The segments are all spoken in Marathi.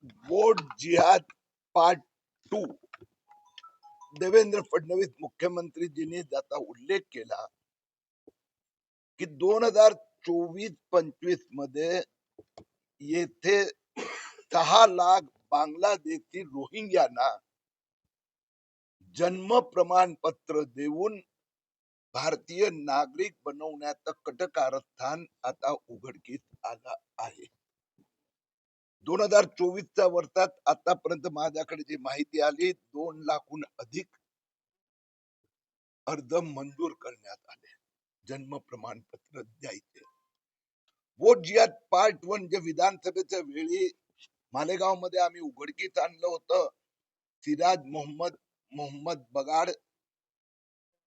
वोट जिहाद पार्ट 2 देवेंद्र फडणवीस मुख्यमंत्रीजींनी ज्याचा उल्लेख केला की 2024-25 मध्ये येथे 6 लाख बांगलादेशी रोहिंग्यांना जन्म प्रमाणपत्र देऊन भारतीय नागरिक बनवण्याचं कटकारस्थान आता उघडकीस आलं आहे. 2024च्या वर्षात आतापर्यंत माझ्याकडे जी माहिती आली 2 लाखहून अधिक अर्ज मंजूर करण्यात आले जन्म प्रमाणपत्र द्यायचे. वोट जिहाद पार्ट 1 जे विधानसभेच्या वेळी मालेगाव मध्ये आम्ही उघडकीस आणलं होतं, सिराज मोहम्मद बगाड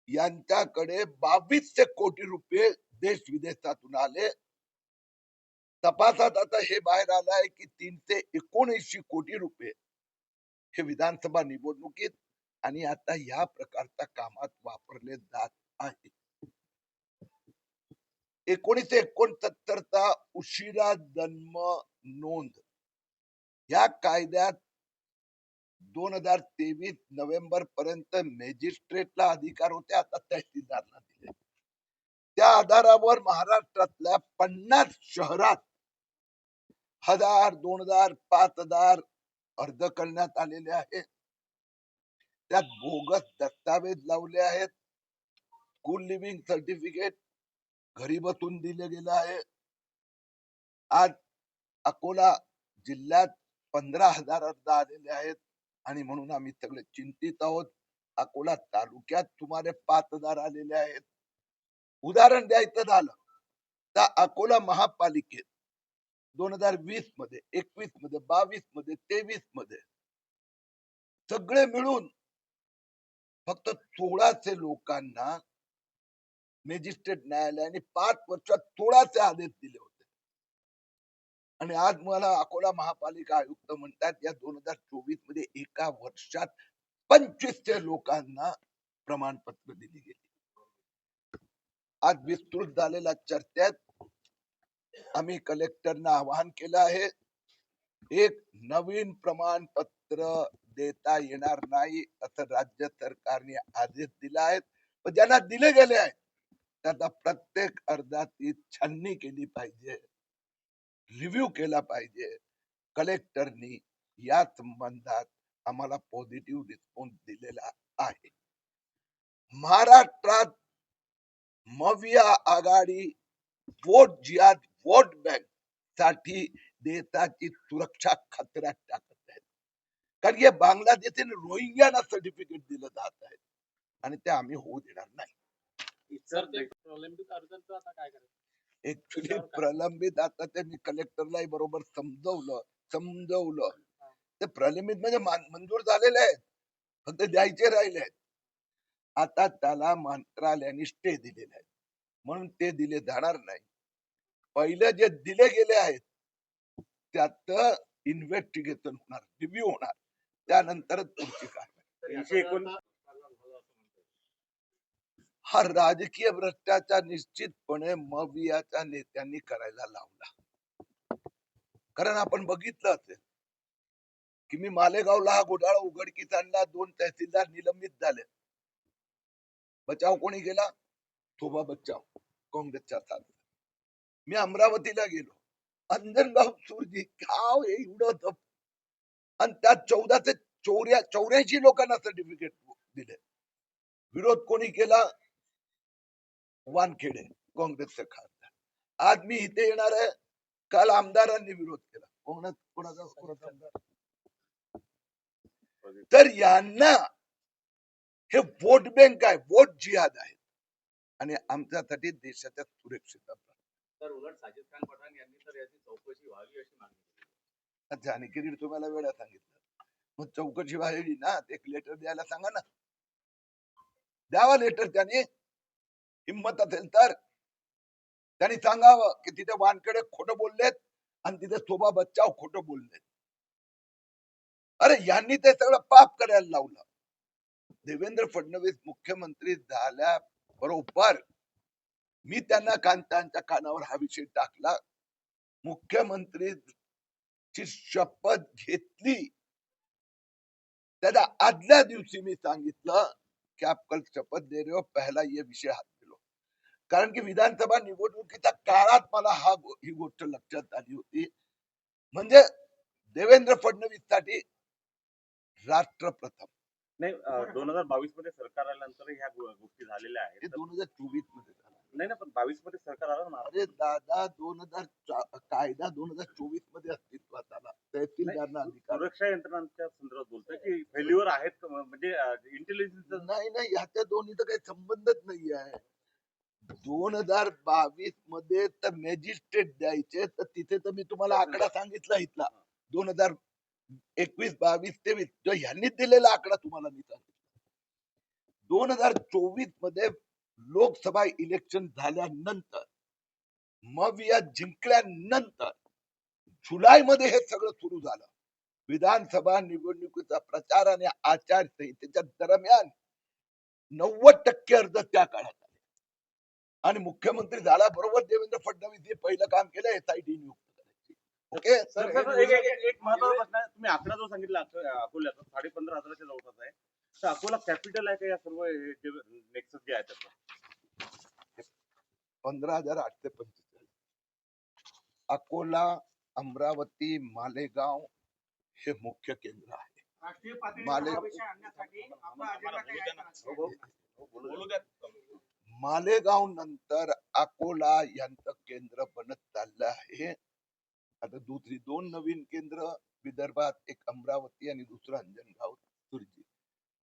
यांच्याकडे 2200 कोटी रुपये देश विदेशातून आले. तपासात आता हे बाहेर आलं आहे की 379 कोटी रुपये हे विधानसभा निवडणुकीत आणि आता या प्रकारच्या कामात वापरले जात आहे. 1969चा उशिरा जन्म नोंद या कायद्यात 2023 नोव्हेंबर पर्यंत मॅजिस्ट्रेटला अधिकार होते, आता तहसीलदारला दिले. त्या आधारावर महाराष्ट्रातल्या 50 शहरात 1000, 2000, 5000 अर्ज करण्यात आलेले आहेत. त्यात बोगस दस्तावेज लावले आहेत. स्कूल लिव्हिंग सर्टिफिकेट घरी बसून दिले गेले आहे. आज अकोला जिल्ह्यात 15,000 अर्ज आलेले आहेत आणि म्हणून आम्ही सगळे चिंतित आहोत. अकोला तालुक्यात सुमारे 5,000 आलेले आहेत. उदाहरण द्यायचं झालं तर अकोला महापालिकेत 2020 मध्ये, 21 मध्ये, 22 मध्ये, 23 मध्ये सगळे मिळून फक्त 1600 लोकांना मॅजिस्ट्रेट न्यायालयाने 5 वर्षात 1600 आदेश दिले होते. आणि आज मला अकोला महापालिका आयुक्त म्हणतात या 2024 मध्ये एका वर्षात 2500 लोकांना प्रमाणपत्र दिली गेली. आज विस्तृत झालेल्या चर्चेत आम्ही कलेक्टरना आवाहन केलं आहे, एक नवीन प्रमाणपत्र देता येणार नाही असं राज्य सरकारने आदेश दिला आहे. पण ज्यांना दिले गेले आहेत त्याचा प्रत्येक अर्जाची छाननी केली पाहिजे, रिव्ह्यू केला पाहिजे. कलेक्टरनी या संबंधात आम्हाला पॉझिटिव्ह रिस्पॉन्स दिलेला आहे. महाराष्ट्रात मविया आघाडी वोट जिहाद वोट बँक साठी देशाची सुरक्षा खतऱ्यात टाकत आहेत. कारण हे बांगलादेशी रोहिंग्यांना सर्टिफिकेट दिलं जात आहे आणि ते आम्ही होऊ देणार नाही. ऍक्च्युली प्रलंबित आता ते मी कलेक्टरला बरोबर समजवलं ते प्रलंबित म्हणजे मंजूर झालेले आहेत, फक्त द्यायचे राहिले आहेत. आता त्याला मंत्रालयाने स्टे दिलेले आहेत म्हणून ते दिले जाणार नाही. पहिले जे दिले गेले आहेत त्यात इन्व्हेस्टिगेशन होणार, रिव्ह्यू होणार, त्यानंतरच पुढची कारवाई. हा राजकीय भ्रष्टाचार निश्चितपणे मवियाच्या नेत्यांनी करायला लावला. कारण आपण बघितलं असेल की मी मालेगावला हा घोटाळा उघडकीस आणला, 2 तहसीलदार निलंबित झाले. बचाव कोणी केला? शोभा बच्चाव, काँग्रेसच्या साथ. मी अमरावतीला गेलो, अंजनगाव सुरजी गाव हे एवढं आणि त्यात 84 लोकांना सर्टिफिकेट दिले. विरोध कोणी केला? वानखेडे, काँग्रेसचे खासदार. आज मी इथे येणार आहे, काल आमदारांनी विरोध केला. कोणाचा आमदार? तर यांना हे वोट बँक आहे, वोट जिहाद आहे आणि आमच्यासाठी देशाच्या सुरक्षितता. तर उलट साजिद खान पठाण यांनी तर याची चौकशी व्हावी अशी मागणी. जानकीने तुम्हाला वेळा सांगितलं, मग चौकशी व्हावी ना, एक लेटर द्यायला सांगा ना, द्यावा लेटर. त्याने हिंमत असेल तर त्यांनी सांगावं की तिथे वानखेडे खोटं बोललेत आणि तिथे शोभा बच्चाव खोटं बोललेत. अरे यांनी ते सगळं पाप करायला लावलं. देवेंद्र फडणवीस मुख्यमंत्री झाल्या बरोबर मी त्यांना त्यांच्या कानावर हा विषय टाकला. मुख्यमंत्री ची शपथ घेतली त्याच्या आदल्या दिवशी मी सांगितलं की आप कल शपथ दे रहे हो पहला ये विषय हात दिलो. कारण की विधानसभा निवडणुकीच्या काळात मला ही गोष्ट लक्षात आली होती. म्हणजे देवेंद्र फडणवीस साठी राष्ट्र प्रथम. नाही 2022 मध्ये सरकार आल्यानंतर ह्या गोष्टी झालेल्या आहेत. हे 2024 मध्ये झालं. नाही ना, पण 22 मध्ये सरकार आलं ना. अरे दादा 2000 कायदा 2024 मध्ये अस्तित्वात आला. तहसीलदारांना अधिकार. सुरक्षा यंत्रणांच्या संदर्भात बोलतोय की फेल्युअर आहेत म्हणजे इंटेलिजन्स. नाही ह्याच्या दोन्हीचा काही संबंधच नाही आहे. 2022 मध्ये तर मॅजिस्ट्रेट द्यायचे तर तिथे तर मी तुम्हाला आकडा सांगितला इथला 2021, 22, 23 जो ह्यांनी दिलेला आकडा तुम्हाला मी सांगितला. 2024 मध्ये लोकसभा इलेक्शन झाल्यानंतर मग या जिंकल्यानंतर जुलैमध्ये हे सगळं सुरू झालं. विधानसभा निवडणुकीचा प्रचार आणि आचारसंहितेच्या दरम्यान 90% अर्ज त्या काळात आले. आणि मुख्यमंत्री झाल्याबरोबर देवेंद्र फडणवीस हे पहिलं काम केलं एसआयटी नियुक्त करायची. ओके सर, एक महत्त्वाचा प्रश्न आहे. तुम्ही आकडा जो सांगितला अकोल्याचा 15,500च्या जवळपास आहे, तर अकोला कॅपिटल आहे का या सर्व नेक्सस जे आहे त्याचं? 15,845. अकोला, अमरावती, मालेगाव हे मुख्य केंद्र आहे. राष्ट्रीय पातळीवर हा विषय आणण्यासाठी आपला अजेंडा काय आहे? मालेगाव नंतर अकोला यांचं केंद्र बनत चाललं आहे. आता दुसरी 2 नवीन केंद्र विदर्भात, एक अमरावती आणि दुसरं अंजनगाव सुरजी.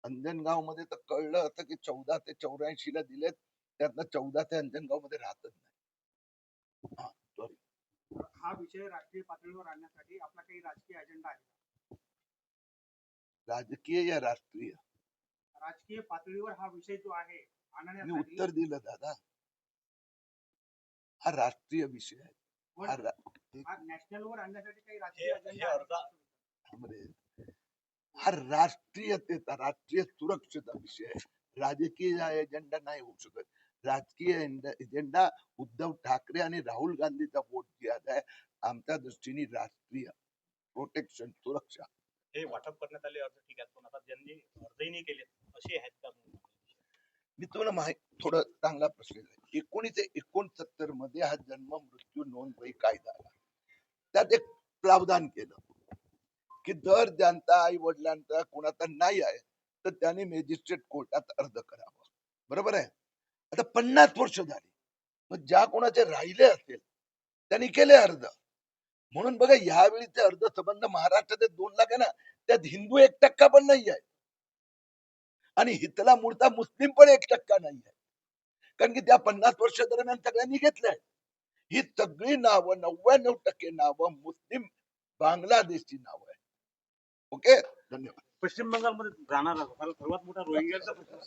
अंजनगाव मध्ये तर कळलं असं की 14 ते 84 ला दिलेत, त्यातनं 14 ते अंजनगाव मध्ये राहतच नाही. हा विषय राष्ट्रीय पातळीवर आणण्यासाठी आपला काही राजकीय अजेंडा आहे? राजकीय या राष्ट्रीय? राजकीय पातळीवर हा विषय जो आहे मी आणण्यासाठी उत्तर दिलं दादा. हा राष्ट्रीय विषय आहे. हा नॅशनलवर आणण्यासाठी काही राजकीय अजेंडा आहे? हा राष्ट्रीयतेचा, राष्ट्रीय सुरक्षेचा विषय आहे. राजकीय एजेंडा नाही होऊ शकत. राजकीय एजेंडा उद्धव ठाकरे आणि राहुल गांधीचा वोट जिहाद आहे. आमच्या दृष्टीने राष्ट्रीय प्रोटेक्शन, सुरक्षा. हे वाटप करण्यात आले अर्ज ठीक आहे, पण आता ज्यांनी अर्जही नाही केले असे आहेत का? मी तुम्हाला थोडं चांगला प्रश्न आहे. 1969 मध्ये हा जन्म मृत्यू नोंदवही कायदा आला. त्यात एक प्रावधान केलं की जर ज्यांचा आई वडिलांचा कोणाचा नाही आहे तर त्यांनी मॅजिस्ट्रेट कोर्टात अर्ज करावा. बरोबर आहे. आता 50 वर्ष झाली, मग ज्या कोणाचे राहिले असेल त्यांनी केले अर्ज. म्हणून बघा यावेळीचे अर्ज संबंध महाराष्ट्रात 2 लाख आहे ना, त्यात हिंदू 1% पण नाही आहे आणि हितला मूळचा मुस्लिम पण 1% नाही आहे. कारण की त्या 50 वर्ष दरम्यान सगळ्यांनी घेतलंय. ही सगळी नावं 99% नावं मुस्लिम बांगलादेशची नावं आहे. ओके, धन्यवाद. पश्चिम बंगालमध्ये जाणार सर्वात मोठा रोहिंग्याचा प्रश्न